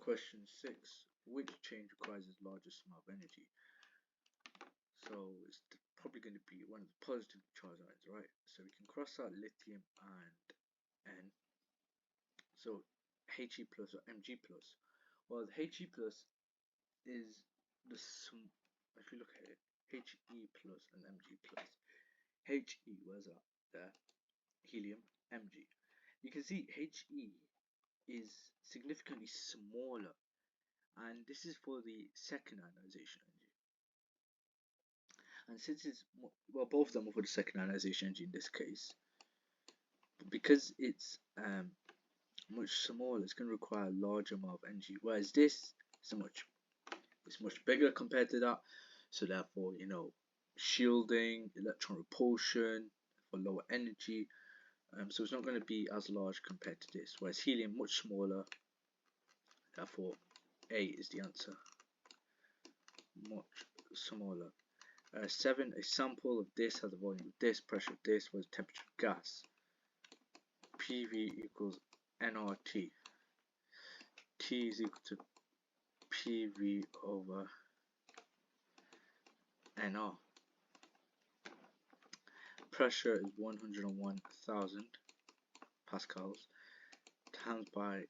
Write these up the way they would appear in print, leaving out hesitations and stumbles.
Question 6. Which change requires the largest amount of energy? So it's probably going to be one of the positively charged ions, right? So we can cross out lithium and N. So He plus or Mg plus. Well, the He plus is the if you look at it, He plus and Mg plus. He, where's that? There. Helium, Mg. You can see He is significantly smaller, and this is for the second ionization energy. And since it's well, both of them are for the second ionization energy in this case, but because it's much smaller, it's going to require a large amount of energy. Whereas this is much bigger compared to that. So therefore, shielding, electron repulsion for lower energy. So it's not going to be as large compared to this. Whereas helium much smaller. Therefore, A is the answer. Much smaller. 7. A sample of this has a volume of this, pressure of this, was temperature of gas. PV equals nRT. T is equal to PV over nR. Pressure is 101,000 pascals times by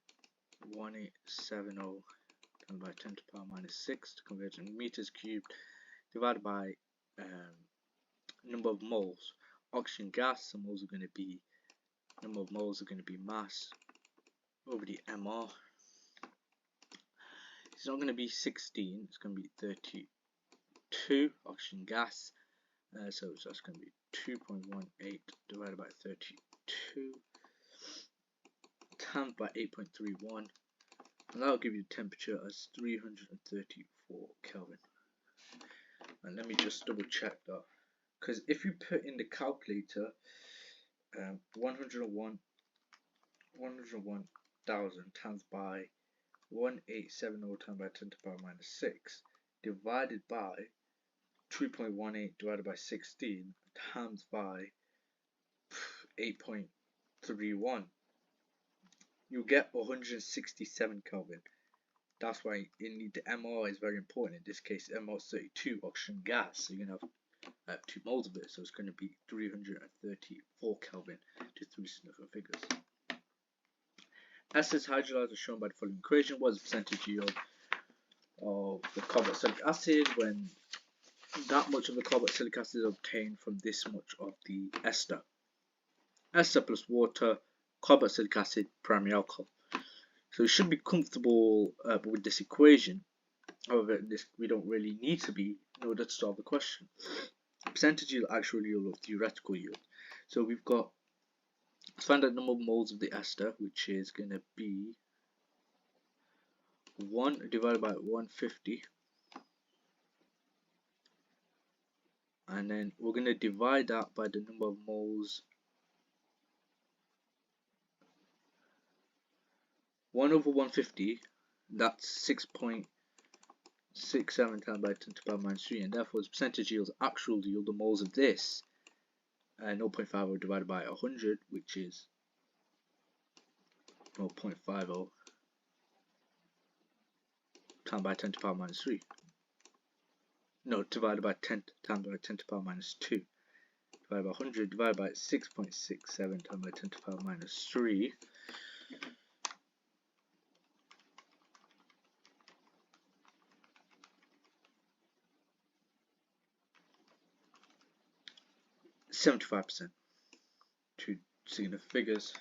1870 times by 10 to the power minus 6 to convert in meters cubed divided by number of moles. Oxygen gas, the moles are going to be number of moles are going to be mass over the MR. It's not going to be 16, it's going to be 32 oxygen gas. So that's going to be 2.18 divided by 32 times by 8.31, and that will give you the temperature as 334 Kelvin. And let me just double check that, because if you put in the calculator 101,000 times by 1870 times by 10 to the power minus 6 divided by 3.18 divided by 16 times by 8.31, you get 167 Kelvin. That's why the MR is very important. In this case, MR is 32 oxygen gas, so you're going to have 2 moles of it, so it's going to be 334 Kelvin to 3 significant figures. Acids hydrolyzed are shown by the following equation. What is the percentage yield of the carboxylic acid when that much of the carboxylic acid is obtained from this much of the ester? Ester plus water, carboxylic acid, primary alcohol. So you should be comfortable with this equation. However, we don't really need to be in order to solve the question. Percentage yield, actual yield, or theoretical yield. So we've got, let's find out the number of moles of the ester, which is going to be 1 divided by 150. And then we're going to divide that by the number of moles. 1 over 150, that's 6.67 times by 10 to the power minus 3, and therefore the percentage yield, actual yield, the moles of this, 0.50 divided by 100, which is 0.50 times by 10 to the power minus 3. No, divided by 10 times by 10 to the power minus 2. Divided by 100, divided by 6.67 times by 10 to the power minus 3. 75%. Two significant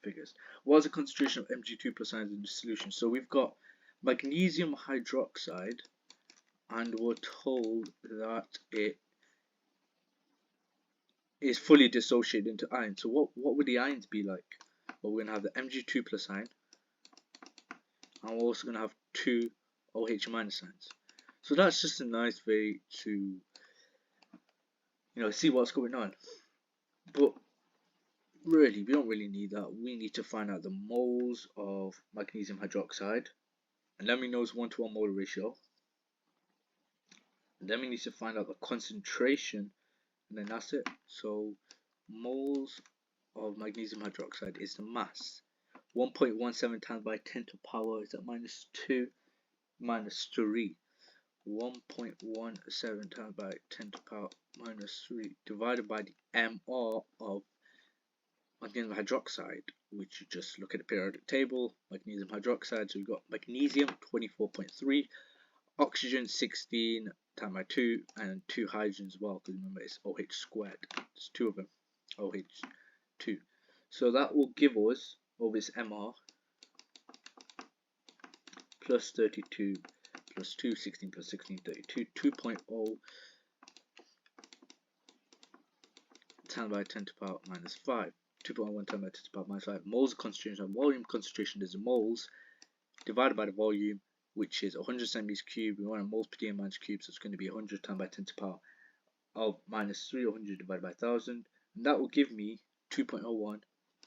figures. What is the concentration of Mg2 plus ions in the solution? So we've got magnesium hydroxide, and we're told that it is fully dissociated into ions. So what would the ions be like? Well, we're going to have the Mg2 plus ion, and we're also going to have 2 OH minus ions. So that's just a nice way to see what's going on. But really, we don't really need that. We need to find out the moles of magnesium hydroxide, and then we know it's 1:1 molar ratio. And then we need to find out the concentration, and then that's it. So moles of magnesium hydroxide is the mass. 1.17 times by 10 to power is that minus 2 minus 3. 1.17 times by 10 to power minus 3 divided by the MR of magnesium hydroxide, which you just look at the periodic table. Magnesium hydroxide, so we've got magnesium 24.3, oxygen 16 times by 2, and 2 hydrogens as well, because remember it's OH squared. There's 2 of them, OH2. So that will give us, over this MR, plus 32 plus 2, 16 plus 16, 32, 2.0 times by 10 to the power minus 5. 2.1 times by 10 to the power minus 5. Moles concentration and volume concentration is the moles divided by the volume, which is 100 centimeters cubed. We want a moles per DM minus cube, so it's going to be 100 times by 10 to the power of minus 3, 100 divided by 1000. And that will give me 2.01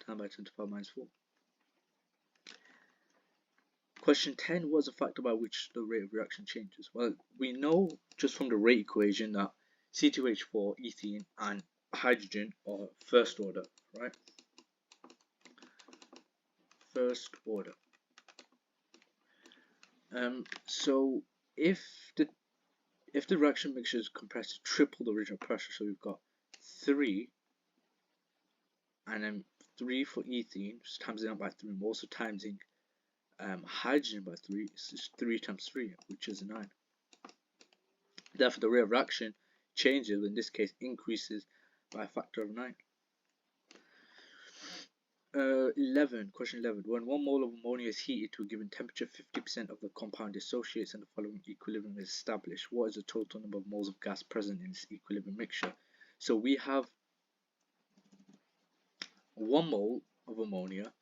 times by 10 to the power minus 4. Question 10, what is the factor by which the rate of reaction changes? Well, we know just from the rate equation that C2H4, ethene, and hydrogen are first order, right? First order. So if the reaction mixture is compressed to triple the original pressure, so we've got 3, and then 3 for ethene, just times it out by 3, and also timesing hydrogen by 3, it's just 3 times 3, which is 9. Therefore, the rate of reaction changes, in this case, increases by a factor of 9. 11. Question 11. When 1 mole of ammonia is heated to a given temperature, 50% of the compound dissociates and the following equilibrium is established. What is the total number of moles of gas present in this equilibrium mixture? So we have 1 mole of ammonia,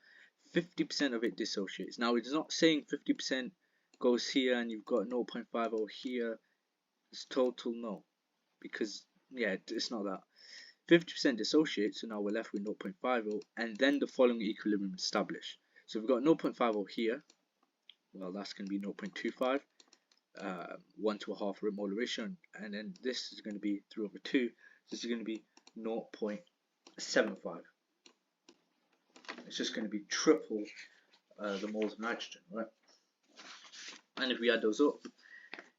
50% of it dissociates. Now it's not saying 50% goes here and you've got 0.50 here. It's total, no, because yeah, it's not that. 50% dissociates, so now we're left with 0.50, and then the following equilibrium is established. So we've got 0.50 here. Well, that's going to be 0.25, 1 to a half molar ratio, and then this is going to be 3/2. This is going to be 0.75. It's just going to be triple the moles of nitrogen, right? And if we add those up,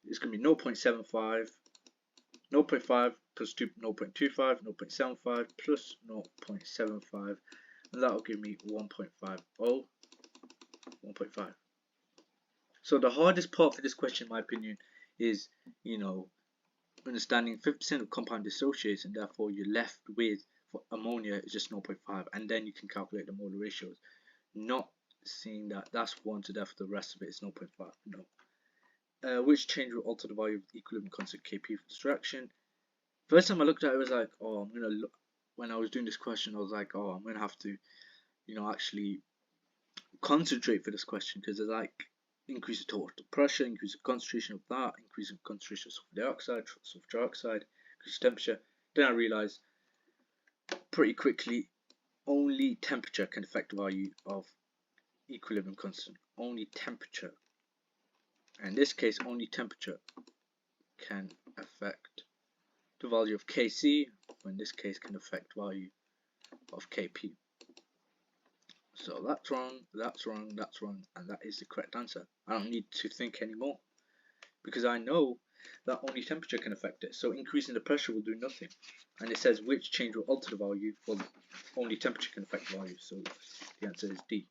it's going to be 0.75, 0.5 plus 0.25, 0.75 plus 0.75, and that will give me 1.50, 1.5. So the hardest part for this question, in my opinion, is, understanding 50% of compound dissociates, and therefore you're left with, for ammonia, is just 0.5, and then you can calculate the molar ratios. Not seeing that that's 1, so therefore the rest of it is 0.5. No. Which change will alter the value of the equilibrium constant Kp for this reaction? First time I looked at it, I was like, oh, I'm gonna look. When I was doing this question, I was like, oh, I'm gonna have to, actually concentrate for this question, because it's like increase the total pressure, increase the concentration of that, increase the concentration of sulfur dioxide, sulfur trioxide, increase the temperature. Then I realized pretty quickly, only temperature can affect the value of equilibrium constant. Only temperature. In this case, only temperature can affect the value of Kc, or in this case can affect value of Kp. So that's wrong, that's wrong, that's wrong, and that is the correct answer. I don't need to think anymore, because I know that only temperature can affect it. So increasing the pressure will do nothing. And it says which change will alter the value. Well, only temperature can affect the value, so the answer is D.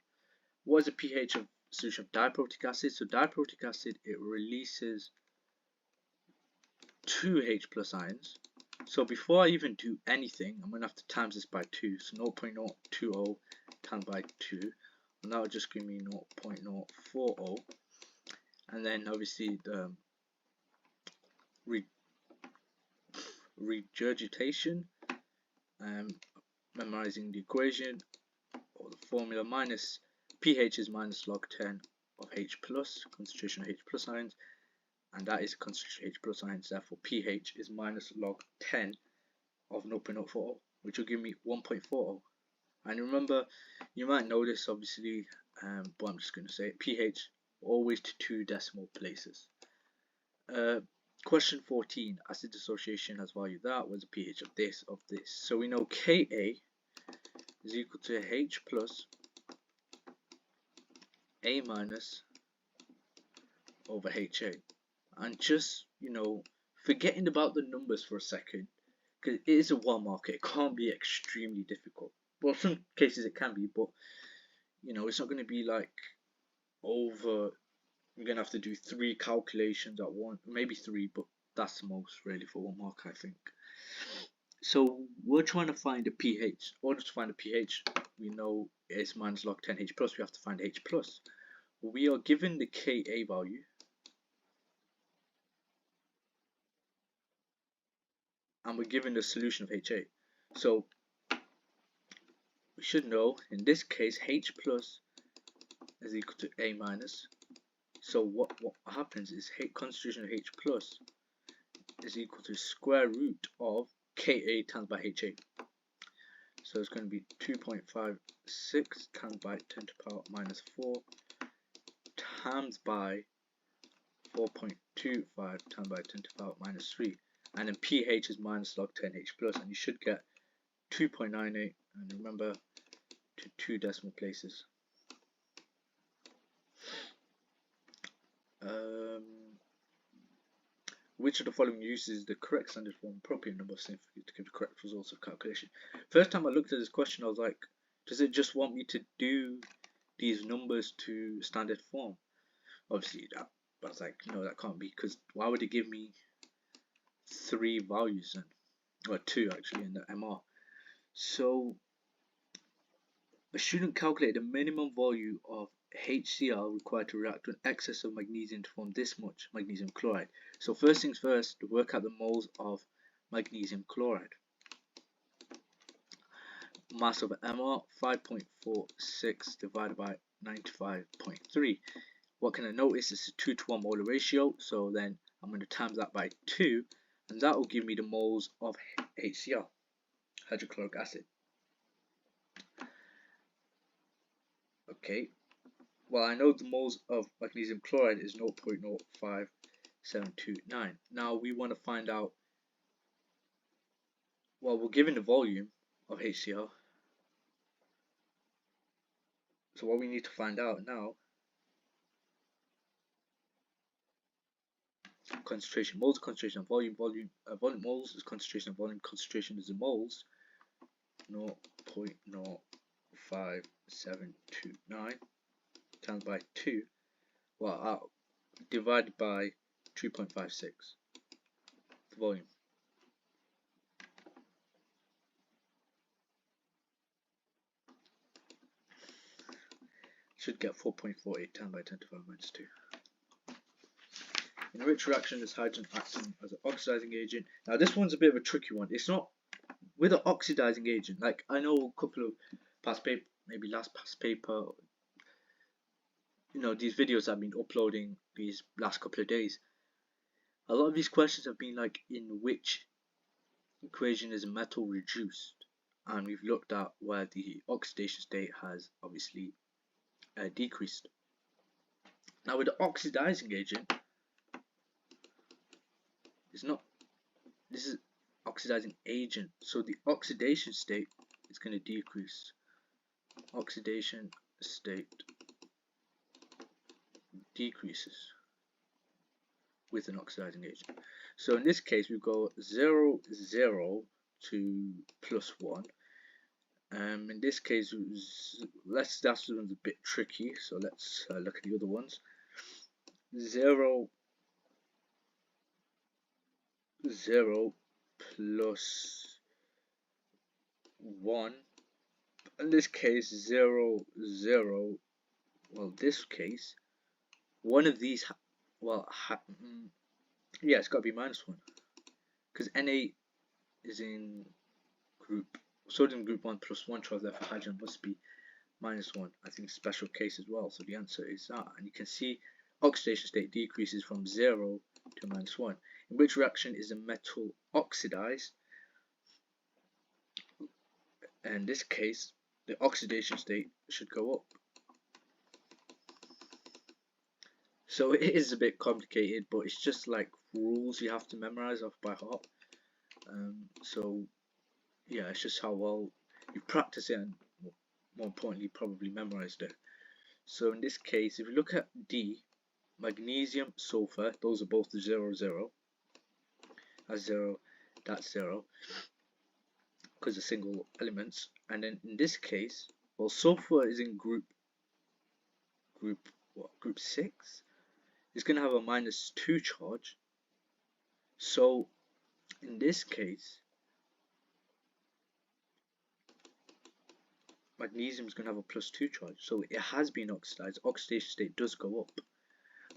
What is the pH of solution of diprotic acid? So diprotic acid, it releases 2 H plus ions. So before I even do anything, I'm going to have to times this by 2. So 0.020 times by 2. And that will just give me 0.040. And then obviously the regurgitation, memorizing the equation or the formula, minus pH is minus log 10 of H plus, concentration of H plus ions, and that is concentration of H plus ions, therefore pH is minus log 10 of 0.040, which will give me 1.40. And remember, you might know this obviously, but I'm just going to say it, pH always to 2 decimal places. Question 14, acid dissociation has value that, was the pH of this, So we know Ka is equal to H plus A minus over HA. And just, forgetting about the numbers for a second, because it is a 1 marker, it can't be extremely difficult. Well, some cases it can be, but it's not going to be like over. You're going to have to do 3 calculations at once, maybe 3, but that's the most really for 1 mark, I think. So we're trying to find a pH. In order to find a pH, we know it's minus log 10 H plus. We have to find H plus. We are given the Ka value, and we're given the solution of HA. So we should know in this case H plus is equal to A minus. So what happens is concentration of H plus is equal to square root of Ka times by HA. So it's going to be 2.56 times by 10 to the power minus 4 times by 4.25 times by 10 to the power minus 3. And then pH is minus log 10 H plus, and you should get 2.98, and remember to 2 decimal places. Which of the following uses the correct standard form appropriate number of centrifuges to give the correct results of calculation? First time I looked at this question, I was like, does it just want me to do these numbers to standard form? Obviously, but I was like, no, that can't be, because why would it give me 3 values then? Or 2 actually in the MR. So a student calculated the minimum volume of HCl required to react with excess of magnesium to form this much magnesium chloride. So first things first, to work out the moles of magnesium chloride. Mass of MR 5.46 divided by 95.3. What can I notice is a 2-to-1 molar ratio, so then I'm going to times that by 2, and that will give me the moles of HCl, hydrochloric acid. Okay, well, I know the moles of magnesium chloride is 0.05729. Now we want to find out, well, we're given the volume of HCl. So what we need to find out now, concentration, moles, concentration, volume, moles is concentration, volume, concentration is the moles, 0.05729 times by 2, well, divided by 2.56, the volume. Should get 4.48 times by 10 to the power minus 2. In which reaction is hydrogen acting as an oxidizing agent? Now this one's a bit of a tricky one. It's not with an oxidizing agent. Like, I know a couple of past paper, maybe last past paper, these videos I've been uploading these last couple of days. A lot of these questions have been like, in which equation is a metal reduced? And we've looked at where the oxidation state has obviously decreased. Now with the oxidizing agent, this is oxidizing agent, so the oxidation state is going to decrease. Oxidation state decreases with an oxidizing agent. So in this case we go 0, 0 to +1. In this case, that one's a bit tricky, so let's look at the other ones. 0, 0 plus 1. In this case, 0, 0. Well, this case, one of these, yeah, it's got to be -1, because Na is in group, sodium group 1 plus 1 charge, therefore hydrogen must be -1. I think special case as well, so the answer is that. And you can see oxidation state decreases from 0 to -1. In which reaction is a metal oxidized? In this case, the oxidation state should go up. So it is a bit complicated, but it's just like rules you have to memorize off by heart. So yeah, it's just how well you practice it, and more importantly, probably memorized it. So in this case, if you look at D, magnesium, sulfur, those are both 0, 0. That's 0, that's 0, because they're single elements. And then in this case, well, sulfur is in group 6. It's going to have a -2 charge. So in this case, magnesium is going to have a +2 charge. So it has been oxidized. Oxidation state does go up.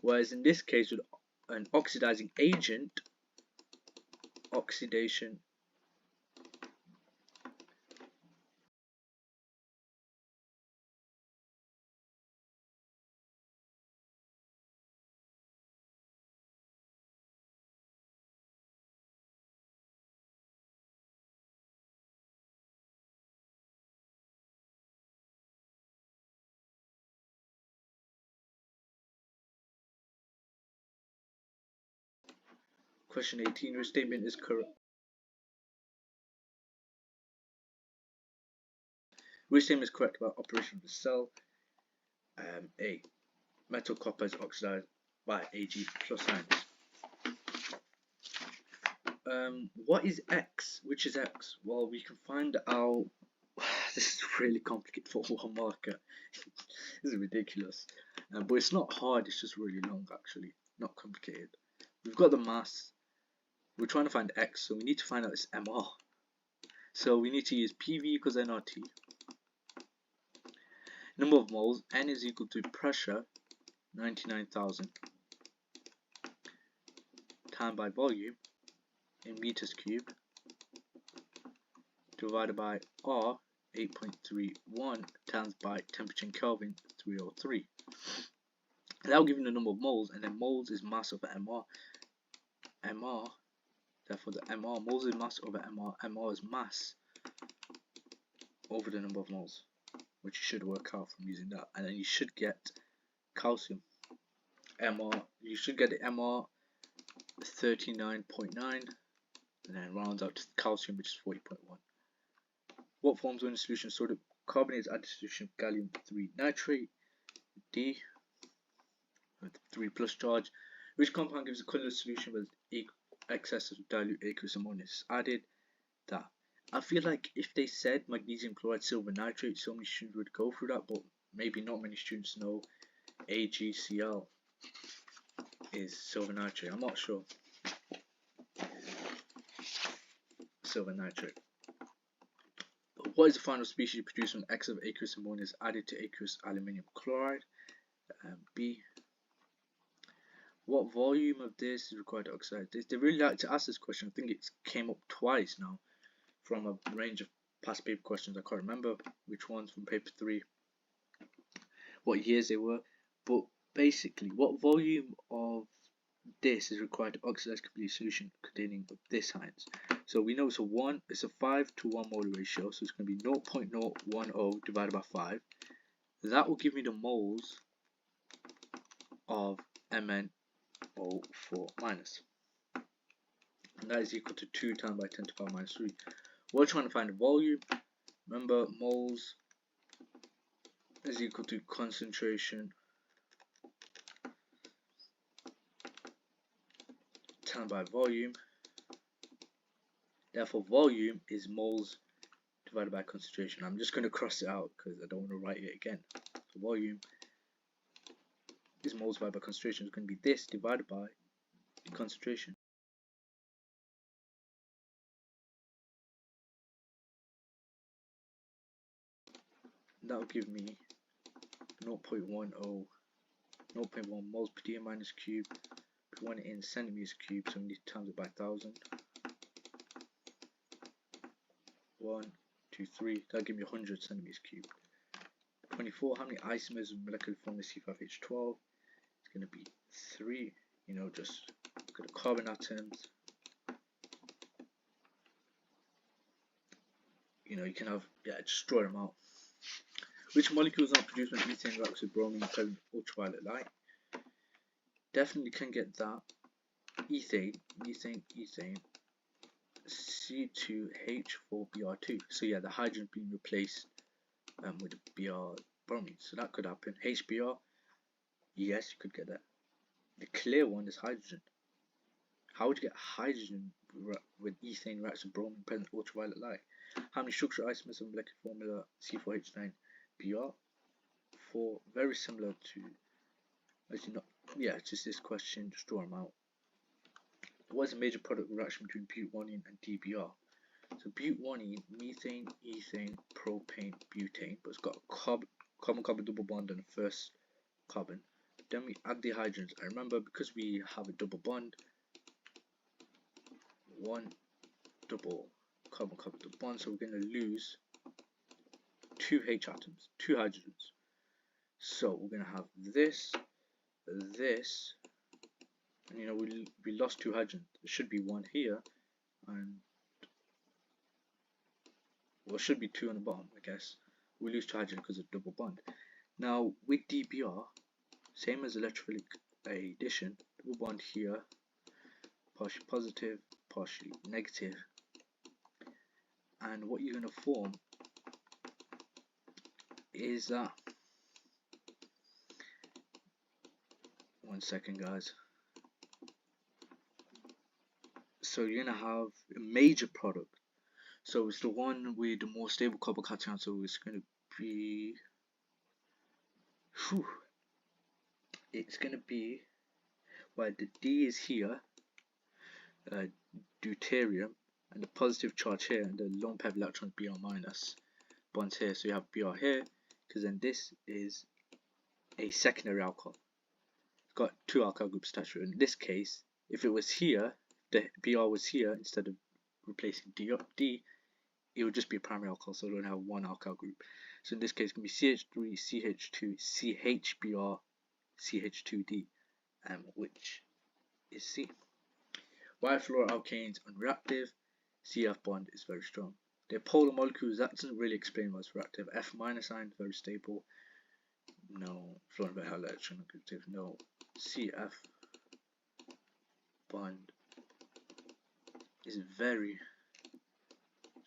Whereas in this case, with an oxidizing agent, oxidation Question 18, your statement is correct. Which statement is correct about operation of the cell? A. Metal copper is oxidized by Ag plus ions. What is X? Which is X? Well, we can find out. This is really complicated for one marker. This is ridiculous. But it's not hard, it's just really long actually. Not complicated. We've got the mass. We're trying to find X, so we need to find out its MR. So we need to use PV equals nRT. Number of moles, N is equal to pressure, 99,000, time by volume, in meters cubed, divided by R, 8.31, times by temperature in Kelvin, 303. And that will give you the number of moles, and then moles is mass over MR. MR, therefore the MR, moles is mass over MR. MR is mass over the number of moles, which you should work out from using that. And then you should get calcium. MR, you should get the MR 39.9, and then rounds out to calcium, which is 40.1. What forms are in solution? Sodium carbonate is added to solution of gallium 3 nitrate, D, with 3+ charge. Which compound gives a colorless solution with excess of dilute aqueous ammonia is added? That. I feel like if they said magnesium chloride silver nitrate, so many students would go through that, but maybe not many students know AgCl is silver nitrate. I'm not sure. Silver nitrate. What is the final species produced when excess of aqueous ammonia is added to aqueous aluminium chloride? B. What volume of this is required to oxidize this? They really like to ask this question. I think it came up twice now from a range of past paper questions. I can't remember which ones from paper 3, what years they were, but basically, what volume of this is required to oxidize complete solution containing of this ions? So we know it's a 5 to 1 molar ratio, so it's going to be 0.010 divided by 5. That will give me the moles of MnO4 minus, and that is equal to 2 times by 10 to the power minus 3. We're trying to find the volume. Remember, moles is equal to concentration times by volume. Therefore, volume is moles divided by concentration. I'm just going to cross it out because I don't want to write it again. So volume is moles divided by concentration. It's going to be this divided by the concentration. That will give me 0.1 moles per DM minus cube. We want it in centimeters cubed, so we need to times it by 1000. 1, 2, 3. That'll give me 100 centimeters cubed. 24. How many isomers of molecular formula C5H12? It's going to be 3. You know, just look at the carbon atoms. You know, you can have, just draw them out. Which molecules are produced when methane reacts with bromine and ultraviolet light? Definitely can get that. Ethane, C2H4Br2. So yeah, the hydrogen being replaced with Br bromine. So that could happen. HBr, yes, you could get that. The clear one is hydrogen. How would you get hydrogen when ethane reacts with bromine present ultraviolet light? How many structural isomers of molecular formula C4H9Br? 4. Very similar to, as you know, yeah, just this question, just draw them out. What is a major product reaction between butanene and DBr? So butanene, methane, ethane, propane, butane, but it's got a carbon-carbon double bond on the first carbon. Then we add the hydrogens. I remember because we have a double bond, one double carbon-carbon double bond, so we're going to lose 2 H atoms, 2 hydrogens. So we're going to have this, this, and you know we lost 2 hydrogens. There should be 1 here, and well, it should be 2 on the bottom, I guess. We lose 2 hydrogen because of double bond. Now with DBr, same as electrophilic addition, double bond here, partially positive, partially negative, and what you're going to form is that, one second guys, so you're going to have a major product. So it's the one with the more stable carbocation, so it's going to be, it's going to be, well, the D is here, deuterium, and the positive charge here, and the lone pair of electrons Br minus bonds here, so you have Br here, because then this is a secondary alcohol. It's got 2 alkyl groups attached to it. In this case, if it was here, the Br was here, instead of replacing D, it would just be a primary alcohol, so it would have 1 alkyl group. So in this case, it can be CH3, CH2, CHBr, CH2D, which is C. Why are fluoroalkanes unreactive? CF bond is very strong. They're polar molecules, that doesn't really explain why it's reactive. F minus ion, very stable. No. Fluorine very high electronegative. No. CF bond is very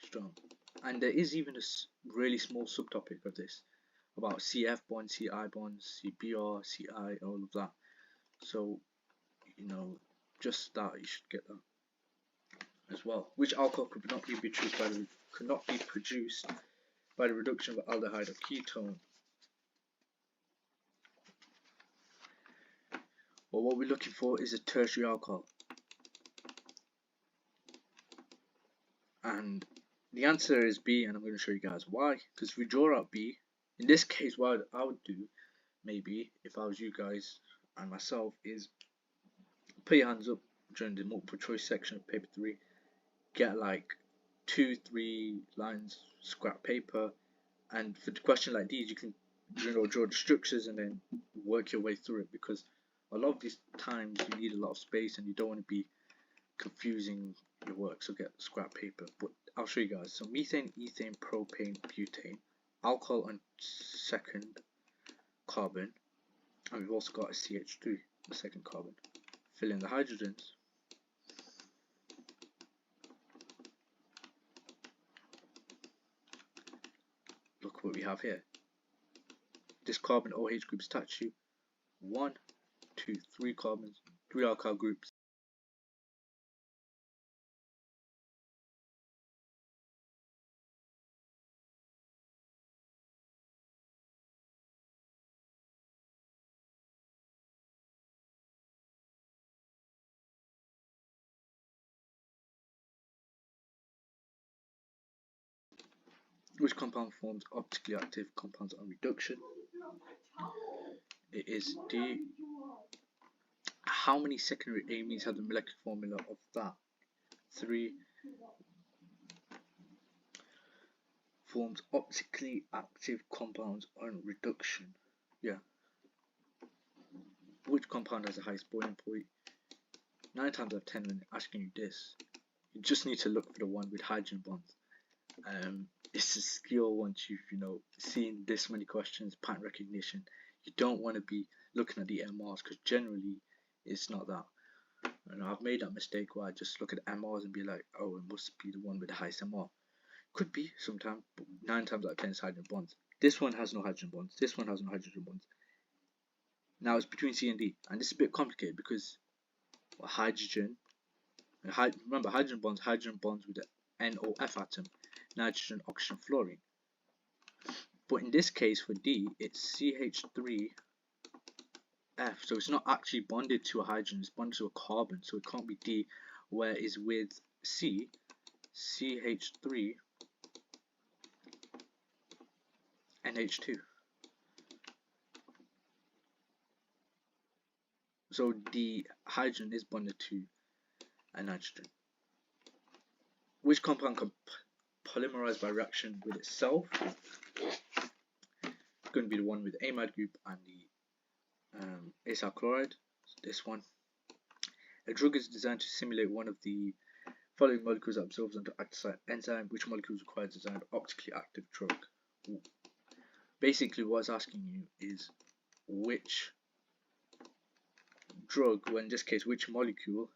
strong. And there is even a really small subtopic of this about CF bonds, CI bonds, CBr, CI, all of that. So, you know, just that, you should get that as well. Which alcohol could not be produced by the reduction of aldehyde or ketone? Well, what we're looking for is a tertiary alcohol, and the answer is B, and I'm going to show you guys why. Because if we draw out B, in this case, what I would do, maybe if I was you guys and myself, is put your hands up during the multiple choice section of paper 3, get like 2-3 lines scrap paper, and for the question like these, you can draw the structures and then work your way through it, because a lot of these times you need a lot of space and you don't want to be confusing your work, so get scrap paper. But I'll show you guys. So methane, ethane, propane, butane, alcohol on second carbon, and we've also got a CH3, the second carbon. Fill in the hydrogens. Look what we have here. This carbon OH group is attached to 1, 2, 3 carbons, 3 alkyl groups. Which compound forms optically active compounds on reduction? It is D. How many secondary amines have the molecular formula of that? 3. Forms optically active compounds on reduction. Yeah. Which compound has the highest boiling point? 9 times out of 10 when asking you this, you just need to look for the one with hydrogen bonds. It's a skill once you've seen this many questions, pattern recognition. You don't want to be looking at the MRs, because generally it's not that. And I've made that mistake where I just look at MRs and be like, oh, it must be the one with the highest MR. Could be sometimes, but 9 times out of 10 it's hydrogen bonds. This one has no hydrogen bonds. This one has no hydrogen bonds. Now it's between C and D, and this is a bit complicated because hydrogen. Remember, hydrogen bonds with the NOF atom, nitrogen, oxygen, fluorine. But in this case for D, it's CH3F, so it's not actually bonded to a hydrogen, it's bonded to a carbon, so it can't be D. Whereas with C, CH3 NH2. So the hydrogen is bonded to a nitrogen. Which compound can polymerize by reaction with itself? It's going to be the one with amide group and the acyl chloride. So this one. A drug is designed to simulate one of the following molecules that absorbs onto active site enzyme. Which molecules require designed optically active drug? Basically, what it's asking you is which drug, well in this case, which molecule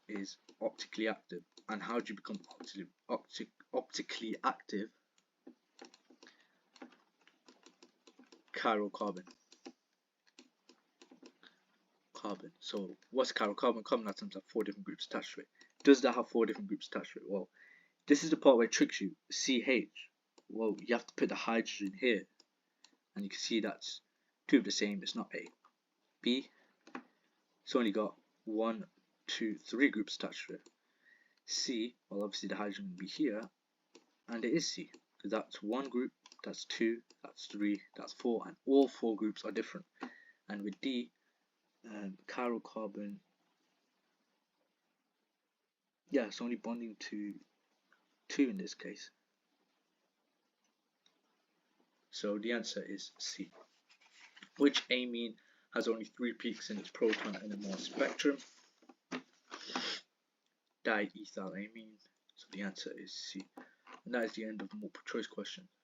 is optically active, and how do you become optically active? Chiral carbon. So what's chiral carbon? Carbon atoms have 4 different groups attached to it. Does that have 4 different groups attached to it? Well, this is the part where it tricks you. CH. Well, you have to put the hydrogen here, and you can see that's 2 of the same. It's not A. B. It's only got 1, 2, 3 groups attached to it. C. Well, obviously the hydrogen will be here, and it is C because that's 1 group, that's 2, that's 3, that's 4, and all 4 groups are different. And with D, chiral carbon, yeah, it's only bonding to 2 in this case. So the answer is C. Which amine has only 3 peaks in its proton and NMR spectrum? Diethylamine. So the answer is C. And that is the end of the multiple choice question.